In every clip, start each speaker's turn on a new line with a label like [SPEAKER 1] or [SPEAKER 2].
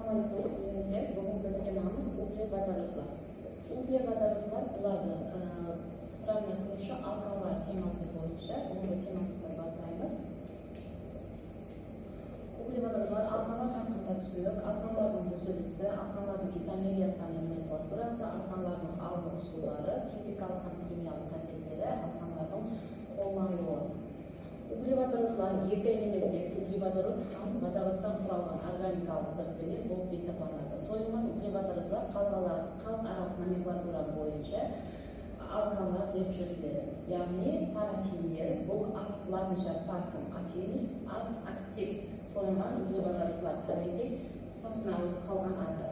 [SPEAKER 1] Assalamualaikum studentlar. Bugungi temamiz uglevodorodlar. Uglevodorodlar bularni quramga kiruvchi alkanlar temasi bo'yicha bugungi temamizdan boshlaymiz. Uglevodorodlar alkanlar haqida tushundik. Alkanlarning tuzilishi, alkanlarning izomeriyasidan nomenklaturasi, alkanlarning algı usullari, fizikalik ham kimyalik xassiyatlari, alkanlarning qo'llanilishi. Uglevodorodlar екі элементтер, uglevodorod ham vodoroddan құралған органикалық біріктірулер болып есептелінеді. Тойылған uglevodorodlar халықаралық номенклатура бойынша алканлар деп жүріледі. Яғни парафинлер бұл латынша парфум афинус, аз актив тойылған uglevodorodlar тарихи сақталып қалған аты.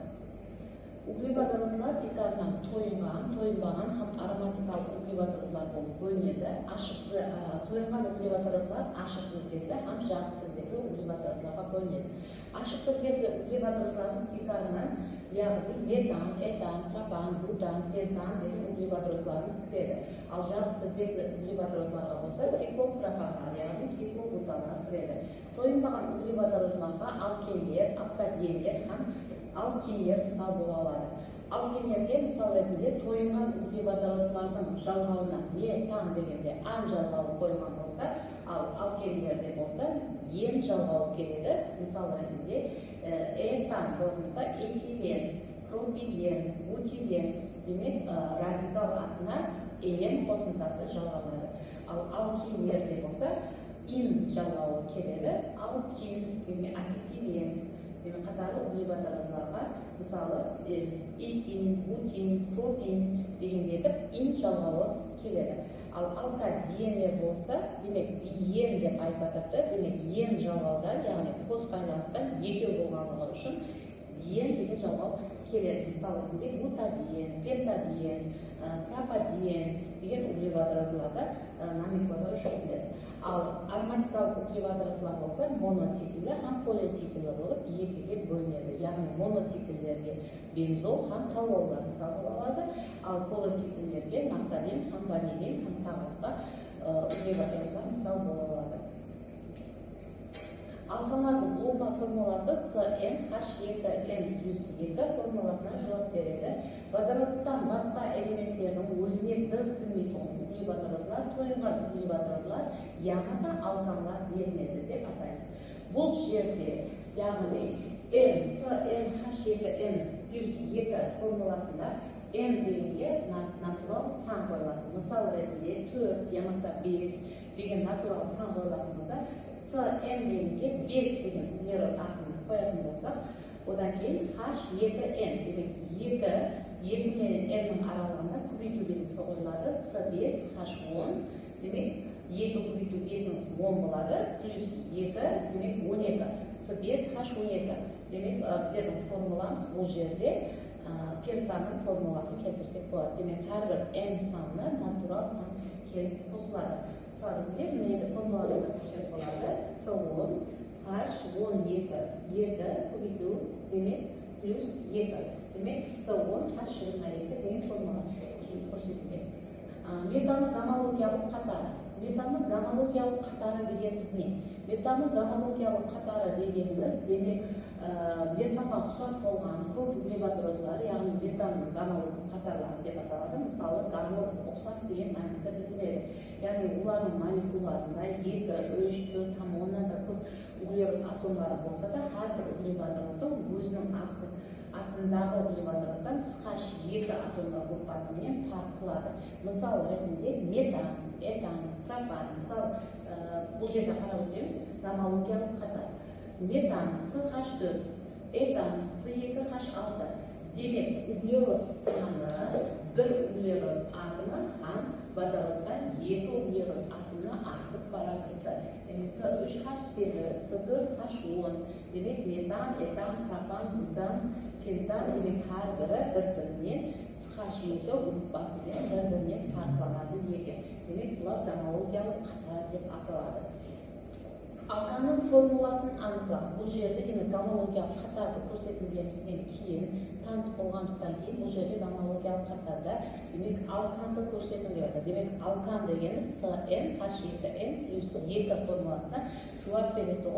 [SPEAKER 1] Uglevodorodlar декардан тойылмаған һәм ароматикалық uglevodorodlar болып бөлінеді. Тойылған uglevodorodlar ашық тізбекті һәм жарық тізбекті uglevodorodlarға бөлінеді. Ашық тізбекті uglevodorodlarымыз декардан, яғни метан, этан, пропан, бутан, пентан деген uglevodorodlarымыз кіреді. Ал жарық тізбекті uglevodorodlarға болса циклопропандар, яғни циклобутандар кіреді. Тойылмаған uglevodorodlarға алкендер, алкадиендер һәм алкендер мысал бола алады. Алкендерге мысал ретінде тойылған uglevodorodlarдің жалғауына метан дегенде ан жалғауы қойылған болса, ал алкендерде болса ен жалғауы келеді. Мысал ретінде этан болса этилен, пропилен, бутилен демек радикал атына ен қосымшасы жалғанады. Ал алкендерде болса ин жалғауы келеді. Алкин демек ацетилен қатары uglevodorodlarga мысалы этин, бутин, пропин дегендегі ин жалғауы келеді. Ал алкадиендер болса, демек диен деп айтып атыпты. Демек ен жалғаудан, яғни қос байланыстан екеу болғандығы үшін диен деген жалғау келеді. Мысалы бутадиен, пентадиен, пропадиен деген uglevodorodlarda номенклатура жүргізіледі. Ал ароматикалық uglevodorodlar болса моноциклді һәм полициклді болып екіге бөлінеді. Яғни моноциклдерге бензол һәм толуолдар мысал бола алады. Ал полициклдерге нафталин һәм ванилин һәм тағы uglevodorodlar мысал бола алады. Алкандардың лоба формуласы CnH2n+2 формуласына жауап береді. Водородтан басқа элементтердің өзіне біріктірмейтін uglevodorodlar, тойылған uglevodorodlar, ямаса алканлар делінеді деп атаймыз. Бұл жерде, яғни CnH2n+2 формуласында n дегенге натурал сан қойылады. Мысал ретінде 4, ямаса 5 деген натурал сан қойылатын болса, N дегенге 5 деген углерод атомын қоятын болсақ, одан кейін H2n, демек 2 менен n-нің аралығында көбейту белгісі қойылады. S5H10, демек 2 көбейту 5-іңіз 10 болады, плюс 2, демек 12, S5H12. Демек біздердің формуламыз бұл жерде пентаның формуласын келтірсек болады. Демек әрбір n санына натурал сан келіп қосылады. Sadece neydi formülalarında düşük olarak S10 H12 kubitu demek plus 2 demek S10 H12 demek formüla koşulmuyor. Metanın gamologiyalik қатары. Метанның гомологиялық қатары дегеніміз не? Метанның гомологиялық қатары дегеніміз демек метанға ұқсас болған көп uglevodorodlar, яғни метанның гомологиялық қатарлары деп аталады. Мысалы, гармон ұқсас деген мәністі білдіреді. Яғни олардың молекулаларында 2, 3, 4 һәм оннан да көп углерод атомдары болса да, әрбір uglevodородтың өзінің атындағы uglevodorodтан CH2 атомдар группасымен farq қылады. Мысал ретінде метан, этан, пропан, мысалы бұл жерде қарап өтеміз, гомологиялық қатар. Метан CH4, этан C2H6. Демек, углерод саны бір углерод атомы һәм водородтан 2 углерод атомы артып бара жатыр. C3H8, C4H10. Демек, метан, этан, пропан, бутан, пентан демек har biri bir-birining CH2 группасымен bir-birining farqlanadi ekan. Demek bular gomologiyalik qator deb ataladi. Alkanның формуласын анықтап, бұл жерде демек гомологиялық қатарды көрсетілгенімізден кейін, таныс болғанымыздан кейін, бұл жерде гомологиялық қатарда демек алканды көрсетілген. Демек алкан дегеніміз CnH2n плюс 2 формуласына жауап беретін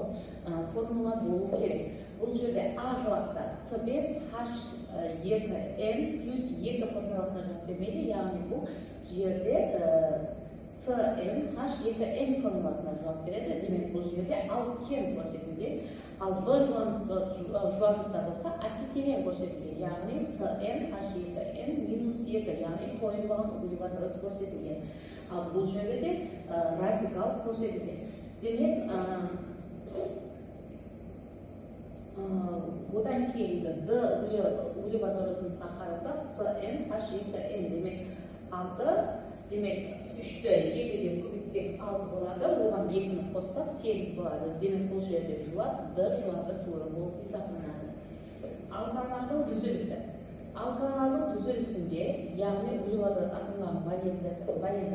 [SPEAKER 1] формула болу керек. Бұл жерде А жауапта C5H2n плюс 2 формуласына жауап бермейді, яғни бұл жерде CnH2n формуласына жауап береді. Демек бұл жерде алкен көрсетілген. Ал Б жауабымызда болса ацетилен көрсетілген, яғни CnH2n минус 2, яғни тойылған углеводород көрсетілген. Ал бұл жерде де радикал көрсетілген. Демек одан кейінгі D углеводородымызға қарасақ CnH2n демек 6, демек 3-ті 2-ге көбейтсек 6 болады, оған 2-ні қоссақ 8 болады. Демек бұл жерде жауап D жауабы тура болып есептелінеді. Алкандардың түзілісі. Алкандардың түзілісінде, яғни углеводород атомдарының валенті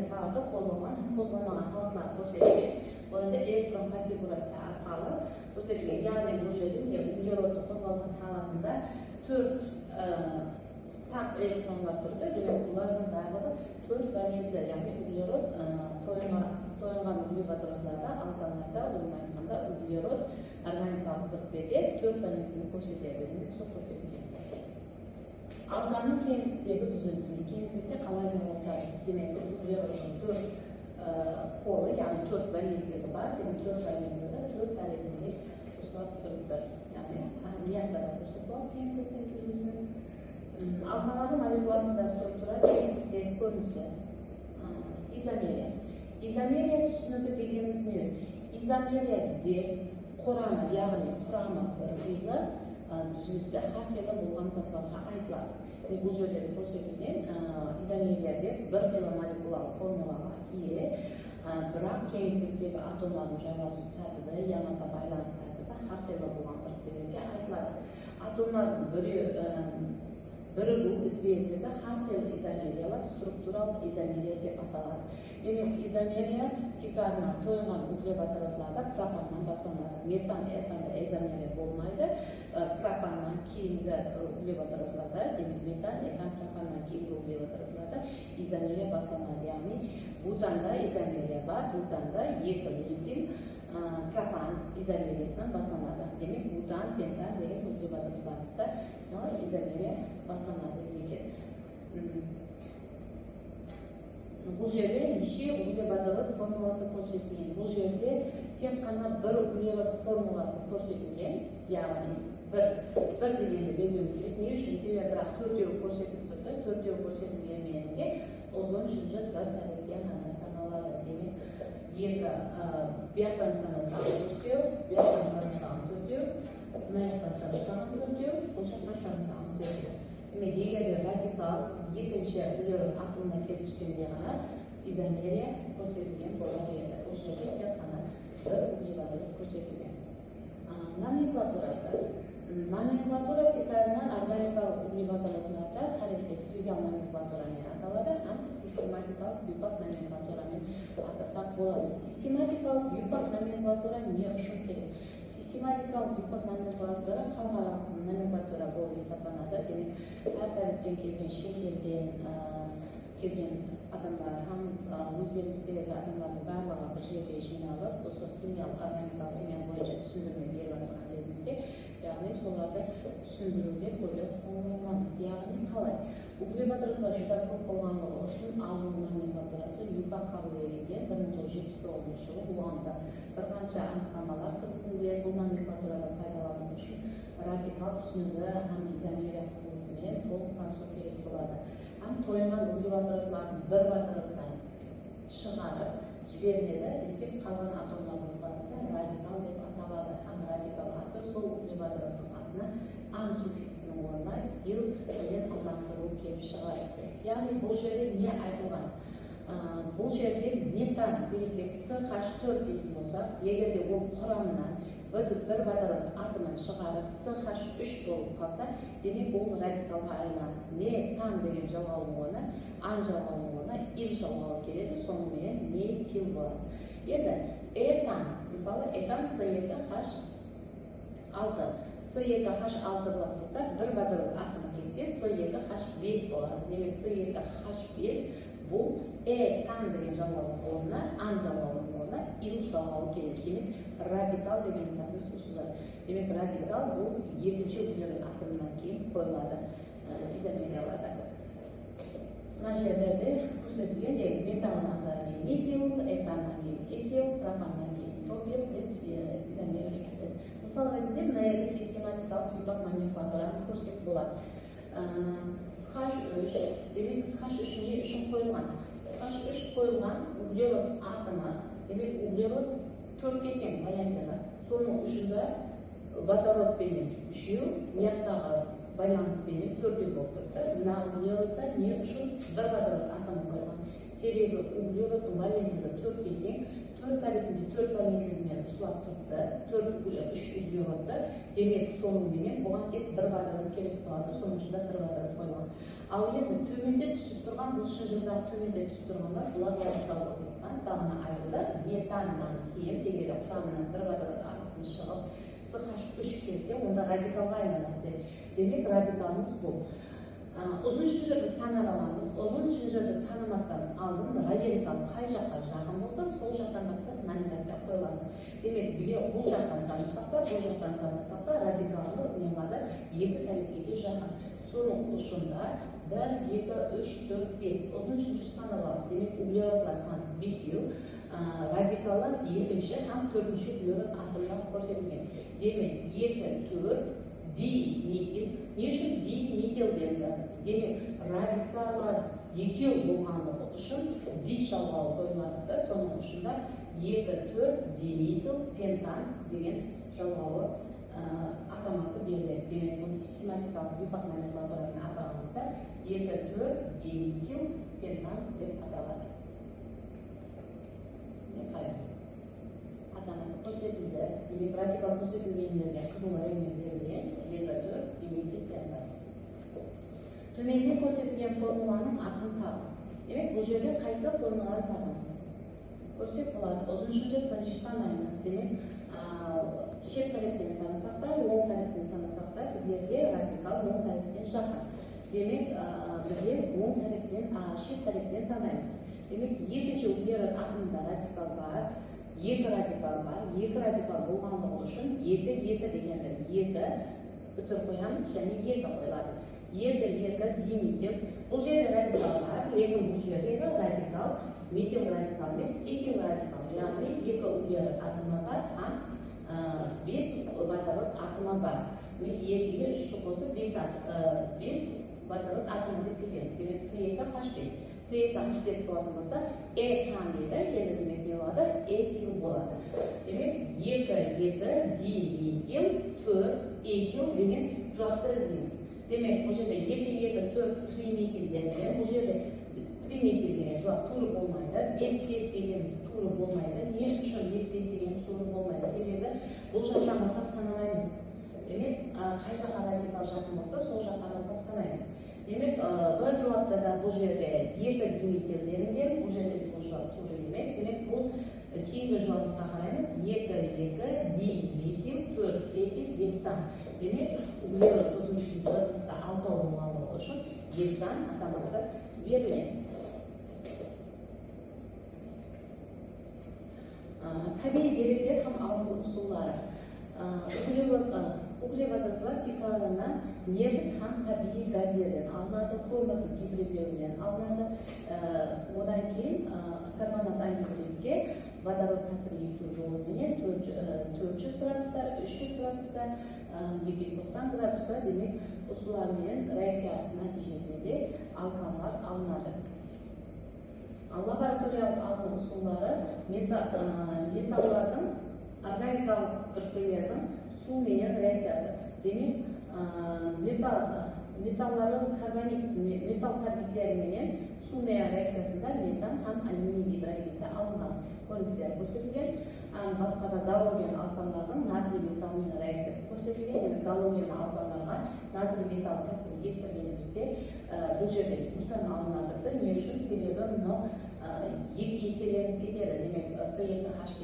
[SPEAKER 1] қабаты қозғалмаған халықтар көрсетілген. Онда электрон конфигурация арқылы көрсетілген. Яғни бұл жерде углеродты қозғалған халатында 4 тақ электронлар тұрды, демек бұлардың барлығы 4 валентілер, яғни углерод тойылған углеводородтарда, алкандарда, оны айтқанда углерод органикалық біртбеде 4 валентілер көрсетеді, демек сол көрсетілген. Алканның кеңістіктегі түзілісінде, кеңістікте қалай жалғасады? Демек углеродтың 4 қолы, яғни 4 валентілері бар, демек 4 валентілері 4 валентілер қосылып тұрды, яғни мияқтарда көрсетілген кеңістіктегі түзілісін. Алкандардың молекуласында структура кеңістіктегі көрінісі изомерия. Изомерия түсінігі дегеніміз не? Изомерияде құрамы, яғни құрамы бірқилы, түсінісі әрқилы болған затларға айтылады. Бұл жерде көрсетілген изомерияде бірқилы молекулалық формулаға ие, бірақ кеңістіктегі атомдардың жайласу тәртібі, ямаса байланыс тәртібі әрқилы болған бірқилерге айтылады. Атомдардың бірігу известиеті әрқилы изомериялар структуралық изомерия деп аталады. Демек изомерия тикарынан тойған углеводородтарда пропаннан басталады. Метан, этанда изомерия болмайды. Пропаннан кейінгі углеводородтарда, демек метан, этан, пропаннан кейінгі углеводородтарда изомерия басталады. Яғни бутанда изомерия бар, бутанда 2 метил пропан изомериясынан басталады. Демек бутан, пентан деген углеводородтарымызда изомерия басталады екен. Бұл жерде неше углеводород формуласы көрсетілген. Бұл жерде тек қана бір углеводород формуласы көрсетілген, яғни бір дегенді белгілеуіміз керек. Не үшін? Себебі бірақ 4-еу көрсетіліп тұрды. 4-еу көрсетілгенменде ұзын шынжыр бір тәрекке ғана саналады. Демек 2 бияқтан санасам 4-еу, бияқтан санасам 4-еу, мынаяқтан санасам 4-еу, бұл жақтан санасам 4-еу. Демек егерде радикал екінші углерод атомына келіп түскенде ғана изомерия көрсетілген болады еді. Бұл жерде тек қана бір углеводород көрсетілген. Номенклатурасы. Номенклатура типтерінен органикалық углеводородтарда тарихи тривиал номенклатурамен аталады, һәм систематикалық юпак номенклатурамен атасақ болады. Систематикалық юпак номенклатура не үшін керек? Систематикалық юпак номенклатура халықаралық номенклатура болып есептелінеді. Демек, әр тәліптен келген шетелден келген адамдар, һәм өздеріміздегі адамдардың барлығы бір жерге жиналып, осы химиялық, органикалық химия бойынша түсіндірме беріп отырған кезімізде, яғни соларды түсіндіруде көбірек қолданамыз. Яғни қалай? Углеводородтар жүр көп болғандығы үшін алынған номенклатурасы юпак қабыл етілген 1979 жылы. Оған бір қанша анықтамалар кіргізілген. Бұл номенклатурада пайдалану үшін радикал түсінігі һәм изомерия құбылысымен толық танысу керек болады. Һәм тойылған углеводородтардың бір водородтан шығарып жіберіледі десек, қалған атомдардың басында радикал деп аталады. Һәм радикал аты сол углеводородтың атына ан суффиксінің орнына ил деген алмастырылып келіп шығады. Яғни бұл жерде не айтылған? Бұл жерде метан десек CH4 дейтін болса, егерде ол құрамынан бір водород атомын шығарып CH3 болып қалса, демек ол радикалға айланады. Метан деген жалғаудың орнына, ан жалғаудың орнына ил жалғауы келеді, сонымен метил болады. Енді этан, мысалы этан С2H6. С2H6 болатын болса, бір водород атомы кетсе, С2H5 болады. Демек, С2H5 бұл этан деген жалғаудың орнына, ан жалғаудың орнына ил жалғауы келеді. Демек, радикал деген затымыз ұсынылады. Демек, радикал бұл екінші углерод атомынан кейін қойылады изомерияларда. Мына жерлерде көрсетілген металдан кейін метил, этаннан кейін этил, пропаннан кейін пропил деп изомерия жүргізіледі. Мысалы ретінде мына жерде систематикалық юпак номенклатураны көрсек болады. С2H3, демек С2H3 не үшін қойылған? С2H3 қойылған углерод атомы, демек углерод 4-ке тең валенттігі. Соның үшінде водород пенен 3, мияқтағы байланыс пенен 4 болып тұрды. Мына углеродта не үшін бір водород атомы қойылған? Себебі углеродтың валенттігі 4-ке тең, 4 тарифінде 4 валенттігімен ұсылап тұрды, 3 углеродты. Демек, соның менен бұған тек бір водород керек болады, соның үшінде бір водород қойылған. Ал енді төменде түсіп тұрған, бұл шынжырдағы төменде түсіп тұрғандар, бұлар радикал болып есептелінеді, бағана айтылды, метаннан кейін дегенде құрамынан бір водород атомы шығып, С2H3 келсе, онда радикалға айналады. Демек, радикалымыз бұл. Ұзын шынжырды санап аламыз. Ұзын шынжырды санамастан алдын радикал қай жаққа жақын болса, сол жақтан мақсат номерация қойылады. Демек, бұл жақтан санасақ та, бұл жақтан санасақ та, радикалымыз не болады? 2 тарифке де жақын. Соның ұшында 1, 2, 3, 4, 5 ұзын шынжыр санап аламыз. Демек, углеродтар саны 5, радикалдар 2-ші һәм 4-ші углерод атомынан көрсетілген. Демек, 2, 4, диметил. Не үшін диметил деп жатыр? Демек, радикалдар 2 болғандығы үшін ди жалғауы қойылады. Соның үшінде 2, 4 диметил пентан деген жалғауы атамасы беріледі. Демек, бұл систематикалық юпак номенклатурамен атағанымызда 2, 4 диметил пентан деп аталады. Қараймыз. Атамасы көрсетілді. Демек, радикал көрсетілгендерге қызыл реңмен берілген 2, 4 диметил пентан. Төменде көрсетілген формуланың атын табы. Демек, бұл жерде қайсы формуланы табамыз? Көрсек болады. Ұзын шынжыр бірінші санаймыз. Демек, шет тарифтен санасақ та, оң тарифтен санасақ та, біздерге радикал оң тарифтен жақын. Демек, біздер оң тарифтен, шет тарифтен санаймыз. Демек, екінші углерод атомында радикал бар, 2 радикал бар. 2 радикал болғандығы үшін 2 дегенді 2 үтір қоямыз және 2 қойылады. 2 диметил. Бұл жерде радикал бар, лекін бұл жердегі радикал, метил радикал емес, этил радикал. Яғни 2 углерод атомы бар, 5 водород атомы бар. 2-ге 3-ті қосып 5 водород атомы деп кетеміз. Демек, С2H5. С2H5 болатын болса, этан еді, енді демек не болады? Этил болады. Демек, 2 диметил, 4 этил деген жауапты іздейміз. Демек, бұл жерде 2, 4, 3 метил деген, бұл жерде 3 метил деген жауап туры болмайды, 5 дегеніміз туры болмайды. Не үшін 5 дегеніміз туры болмайды? Себебі бұл жақтан бастап санамаймыз. Демек, қай жаққа радикал жақын болса, сол жақтан бастап санаймыз. Демек, бір жауапта да бұл жерде 2 диметил делінген, бұл жерде бұл жауап туры емес. Демек, бұл кейінгі жауабымызға қараймыз. 2 диметил, 4 этил, гексан. Демек, углерод ұзын шынжырымызда 6 болғандығы үшін гексан атамасы беріледі. Табиғи деректер һәм алынған ұсуллары. Углеводордлар текрарына нефт һәм табиғи газдерден алынады, көмірді гидрлеумен алынады. Одан кейін карбонат ангидridке водород тәсір ету жолымен 400 градуста, 300 градуста, 290 градуста демек ұсулармен реакциясы нәтижесінде алканлар алынады. Лабораториялық алынған ұсулары металлардың органикалық біріктірулердің суменен реакциясы. Демек, металлардың металл карбидлеріменен сумен реакциясында метан һәм алюминий гидроксиді алынған көріністер көрсетілген. Басқа да галоген алкандардың натрий металлмен реакциясы көрсетілген. Галоген алкандарға натрий металл тәсір еттіргенімізде бұл жерде бутан алынады. Не үшін? Себебі мынау 2 еселеніп кетеді. Демек, С2H5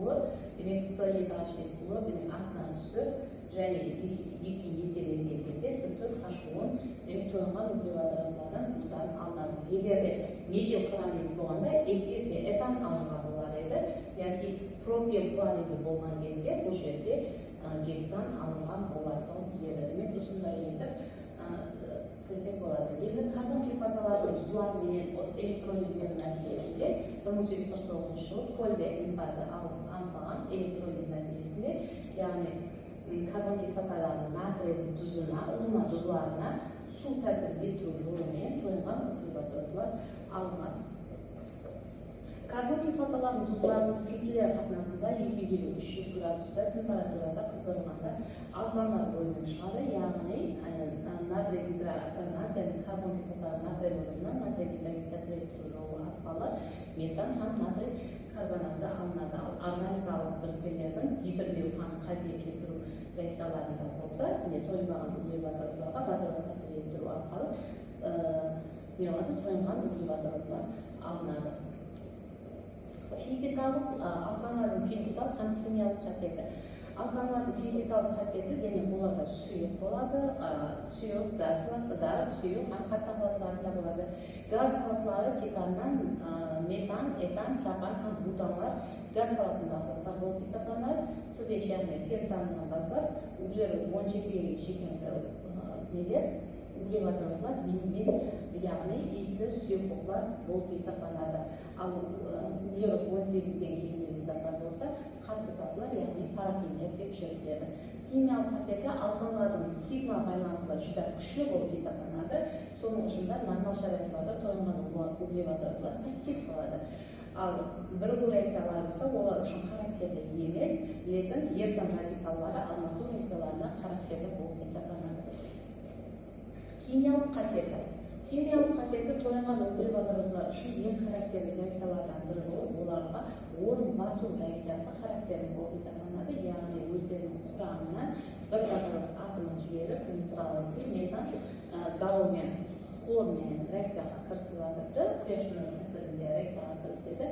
[SPEAKER 1] суы, демек С2H5 суы демек астынан түсіп, және екі еселенген кезде С4H10 демек тоңған углеводородтардан бұдан алынады. Егер де метил хлорид болғанда этан алынған болар еді, яки пропил хлорид болған кезде бұл жерде гексан алынған болады деді. Демек осындай етіп сөйлесек болады. Енді карбон кислоталардың тұзларымен электролизінің нәтижесінде 1849 жылы Колбе база анықтаған электролиз нәтижесінде, яғни карбон кислоталарының натрий тұзына, ұлыма тұзларына су тәсір ету жолымен тойынған углеводородтар алынады. Карбон кислоталарының тұзларының сілтілер қатынасында 250-300 градуста температурада қыздырылғанда алкандар бойымен шығады, яғни натрий гидрокарбонат, яғни карбон кислоталар натрий тұзына натрий гидроксид тәсір ету жолы арқылы метан һәм натрий карбонаты алынады. Органикалық бірікпелердің гидрлеу һәм қалпе келтіру реакцияларында болса, тойынбаған углеводородтарға водород тәсір ету арқылы тойынған углеводородтар алынады. Физикалық алкандардың физикалық һәм химиялық қасиеті. Алкандардың физикалық қасиеті демек оларда сұйық болады, сұйық газ, сұйық һәм қатты қуаттыларында болады. Газ қуаттылары тиканнан метан, этан, пропан һәм бутанлар газ қуатындағы заттар болып есептелінеді. С5 яғни пентаннан бастап углерод 12-ге шеккен нелер углеводородтар бензин, яғни иісі сұйықтықтар болып есептелінеді. Ал углерод 18-ден кейінгі заттар болса, қатты заттар, яғни парафинler деп жүргізіледі. Химиялық қасиеті алкандардың сигма байланыстары жүзде күшті болып есептелінеді. Соның ішінде нормал шарайаттарда тойынған углеводородтар пассив болады. Ал бірігу реакциялары болса, олар үшін характерді емес, лекін еркін радикаллары алмасу реакцияларына характерді болып есептелінеді. Химиялық қасиеті. Химиялық қасиеті тойынған углеводородтар үшін ең характерді реакциялардан бірі болып, оларға орын басу реакциясы характерді болып есептелінеді, яғни өздерінің құрамынан бір водород атомын жіберіп, мысалы метан галонмен, хлормен реакцияға кірісіп құяш нұры тәсілінде реакцияға кіріседі,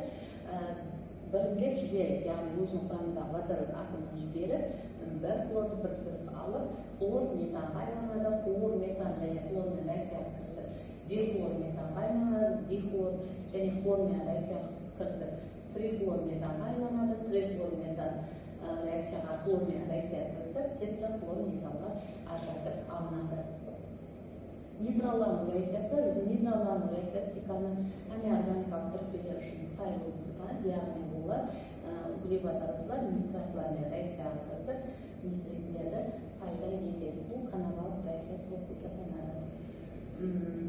[SPEAKER 1] біріндеп жібереді, яғни өзінің құрамында водород атомын жіберіп, бір хлорды біріктіріп алып, хлор метанға айланады, хлор метан және хлормен реакцияға кірісіп, дихлор метанға айланады, дихлор және хлормен реакцияға кірісіп, трихлор метанға айланады, трихлор метан реакцияға хлормен реакцияға кірісіп, тетрахлор метанға ажыратып алынады. Нейтраллану реакциясы сиканың органикалық біріктірулер үшін сай болып есептелінеді, яғни олар углеводородтар нитратлармен реакцияға кірісіп, нитритлерді пайда етеді. Бұл канавалық реакциясы болып есептелінеді.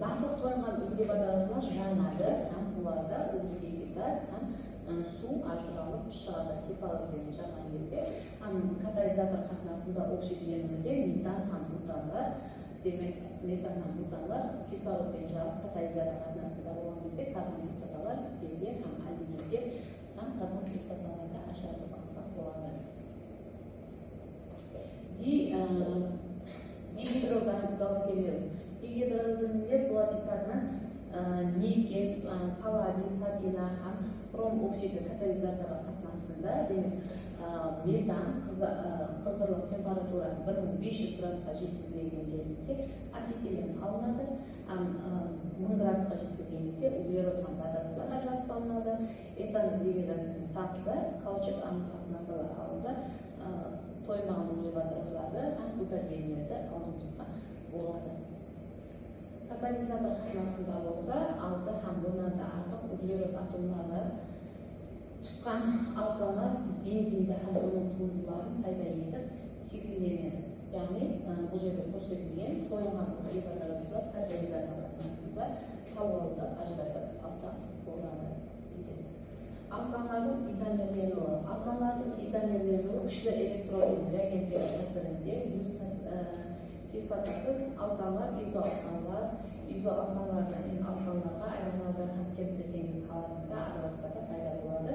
[SPEAKER 1] Барлық тойынған углеводородтар жанады, һәм оларда углекислый газ һәм су ажыралып шығады. Кислородпен жанған кезде, катализатор қатынасында оксидленуінде метан һәм бутандар, демек метан һәм бутанлар кислородпен жанып катализатор қатынасында болған кезде карбон кислоталар, спиртлер һәм альдегидтер һәм карбон кислоталарды ажыратып алсақ болады. Дигидрогалогенер. Дигидрогалогенер платикадан никель, палладий, платина һәм хром оксиді катализаторы қатынасында демек метан қыздырылып температура 1500 градусқа жеткізілген кезде ацетилен алынады, 1000 градусқа жеткізген кезде углерод һәм водородтар ажыратып алынады, этан деген сатыда каучук пластмассалар алынды, тоймаған углеводородтарды һәм бутадиндерді алуымызға болады. Катализатор қатынасында болса, алты һәм бұнан да артық углерод атомдары тұтқан алкандар бензинді һәм оның туындыларын пайда етіп секілденеді. Яғни бұл жерде көрсетілген тойынған углеводородтар катализатор қатынасында талуалды ажыратып алсақ болады. Алкандардың изомерленуі. Алкандардың изомерленуі күшті электрон реагенттер тәсілінде люс кислотасы алканлар, изоалканлардан алканларға айланады һәм темпе-теңдік қаларында араласпада пайда болады.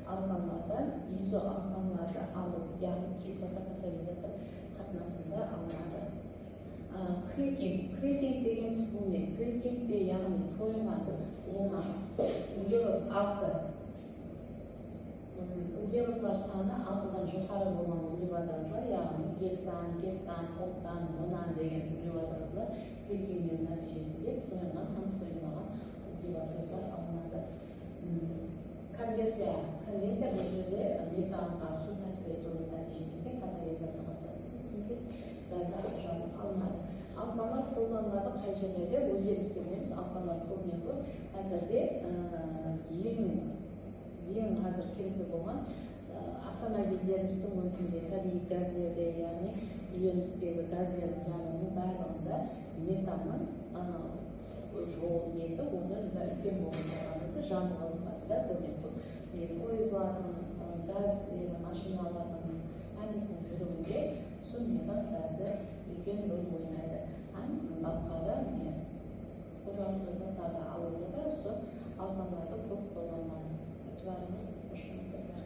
[SPEAKER 1] Алканлардан изоалканларды алып, яғни кислота катализатор қатынасында алынады. Крекинг дегеніміз бұл не? Крекингте яғни тойынған углерод алты углеводлар саны 6-дан жоғары болған углеводородlar, яғни гексан, гептан, октан, нонан деген углеводородlar кіріккеннің нәтижесінде тойынған һәм тойынбаған углеводородlar алынады. Конверсия бұл жерде метанға су тәсір етуінің нәтижесінде катализатор ортасында синтез газы алынады. Алкандар қолданылады қай жерлерде? Өздерімізде білеміз, алкандар көбіне көп қазірде ең қазір керекті болған автомобильдеріміздің өзінде, табиғи газдерде, яғни үйлеріміздегі газдердің жануының барлығында метанның жол несі оны жүзі үлкен болған жағдайда жануға сипатында көрінеді. Пойызлардың, газ машиналардың әңгісінің жүруінде сол метан газы үлкен рөл ойнайды. Басқа да қорғаныс заттарды алуда да сол алкандарды көп қолданамыз. E'tiborimiz hoşuna gider.